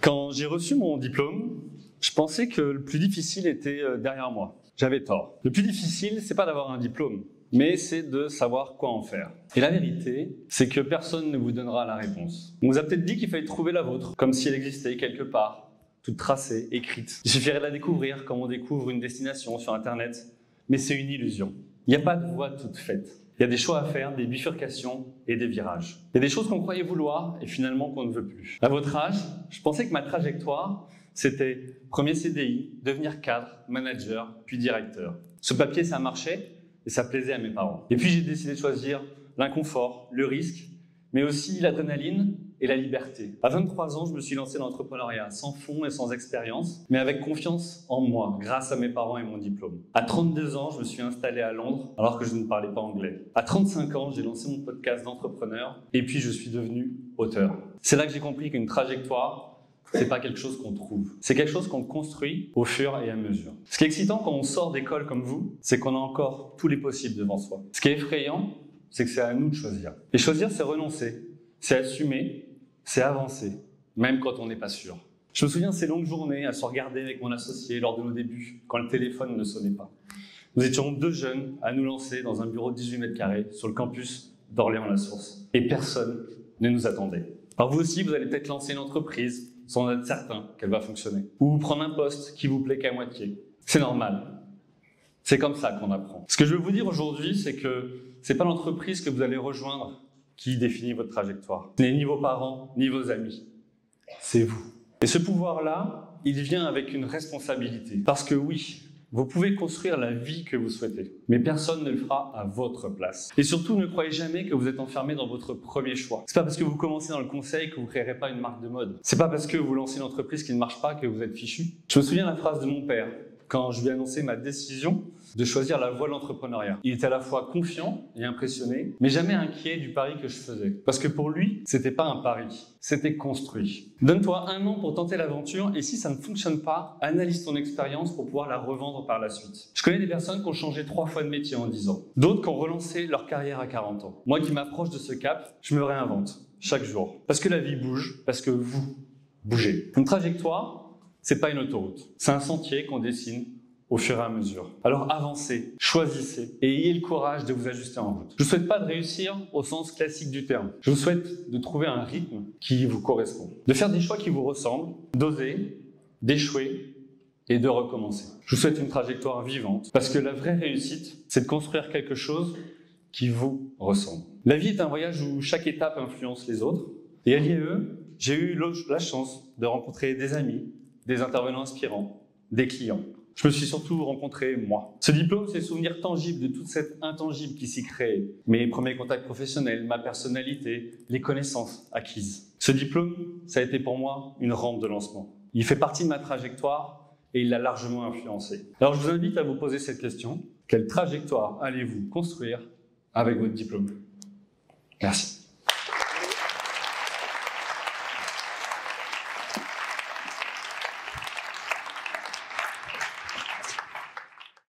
Quand j'ai reçu mon diplôme, je pensais que le plus difficile était derrière moi. J'avais tort. Le plus difficile, c'est pas d'avoir un diplôme, mais c'est de savoir quoi en faire. Et la vérité, c'est que personne ne vous donnera la réponse. On vous a peut-être dit qu'il fallait trouver la vôtre, comme si elle existait quelque part, toute tracée, écrite. Il suffirait de la découvrir comme on découvre une destination sur Internet, mais c'est une illusion. Il n'y a pas de voie toute faite. Il y a des choix à faire, des bifurcations et des virages. Il y a des choses qu'on croyait vouloir et finalement qu'on ne veut plus. À votre âge, je pensais que ma trajectoire, c'était premier CDI, devenir cadre, manager, puis directeur. Ce papier, ça marchait et ça plaisait à mes parents. Et puis j'ai décidé de choisir l'inconfort, le risque, mais aussi l'adrénaline et la liberté. À 23 ans, je me suis lancé dans l'entrepreneuriat, sans fonds et sans expérience, mais avec confiance en moi, grâce à mes parents et mon diplôme. À 32 ans, je me suis installé à Londres, alors que je ne parlais pas anglais. À 35 ans, j'ai lancé mon podcast d'entrepreneur, et puis je suis devenu auteur. C'est là que j'ai compris qu'une trajectoire, c'est pas quelque chose qu'on trouve. C'est quelque chose qu'on construit au fur et à mesure. Ce qui est excitant quand on sort d'école comme vous, c'est qu'on a encore tous les possibles devant soi. Ce qui est effrayant, c'est que c'est à nous de choisir. Et choisir, c'est renoncer, c'est assumer, c'est avancer, même quand on n'est pas sûr. Je me souviens de ces longues journées à se regarder avec mon associé lors de nos débuts, quand le téléphone ne sonnait pas. Nous étions deux jeunes à nous lancer dans un bureau de 18 mètres carrés sur le campus d'Orléans-la-Source. Et personne ne nous attendait. Alors vous aussi, vous allez peut-être lancer une entreprise sans être certain qu'elle va fonctionner. Ou prendre un poste qui vous plaît qu'à moitié. C'est normal. C'est comme ça qu'on apprend. Ce que je veux vous dire aujourd'hui, c'est que c'est pas l'entreprise que vous allez rejoindre qui définit votre trajectoire. Ce n'est ni vos parents, ni vos amis. C'est vous. Et ce pouvoir-là, il vient avec une responsabilité. Parce que oui, vous pouvez construire la vie que vous souhaitez, mais personne ne le fera à votre place. Et surtout, ne croyez jamais que vous êtes enfermé dans votre premier choix. C'est pas parce que vous commencez dans le conseil que vous ne créerez pas une marque de mode. C'est pas parce que vous lancez une entreprise qui ne marche pas que vous êtes fichu. Je me souviens de la phrase de mon père, quand je lui ai annoncé ma décision de choisir la voie de l'entrepreneuriat. Il était à la fois confiant et impressionné, mais jamais inquiet du pari que je faisais. Parce que pour lui, c'était pas un pari, c'était construit. Donne-toi 1 an pour tenter l'aventure et si ça ne fonctionne pas, analyse ton expérience pour pouvoir la revendre par la suite. Je connais des personnes qui ont changé 3 fois de métier en 10 ans. D'autres qui ont relancé leur carrière à 40 ans. Moi qui m'approche de ce cap, je me réinvente chaque jour. Parce que la vie bouge, parce que vous bougez. Une trajectoire, c'est pas une autoroute. C'est un sentier qu'on dessine au fur et à mesure. Alors avancez, choisissez et ayez le courage de vous ajuster en route. Je ne vous souhaite pas de réussir au sens classique du terme. Je vous souhaite de trouver un rythme qui vous correspond. De faire des choix qui vous ressemblent, d'oser, d'échouer et de recommencer. Je vous souhaite une trajectoire vivante parce que la vraie réussite, c'est de construire quelque chose qui vous ressemble. La vie est un voyage où chaque étape influence les autres. Et à l'IAE, j'ai eu la chance de rencontrer des amis, des intervenants inspirants, des clients. Je me suis surtout rencontré moi. Ce diplôme, c'est le souvenir tangible de toute cette intangible qui s'y crée. Mes premiers contacts professionnels, ma personnalité, les connaissances acquises. Ce diplôme, ça a été pour moi une rampe de lancement. Il fait partie de ma trajectoire et il l'a largement influencé. Alors je vous invite à vous poser cette question. Quelle trajectoire allez-vous construire avec votre diplôme ? Merci.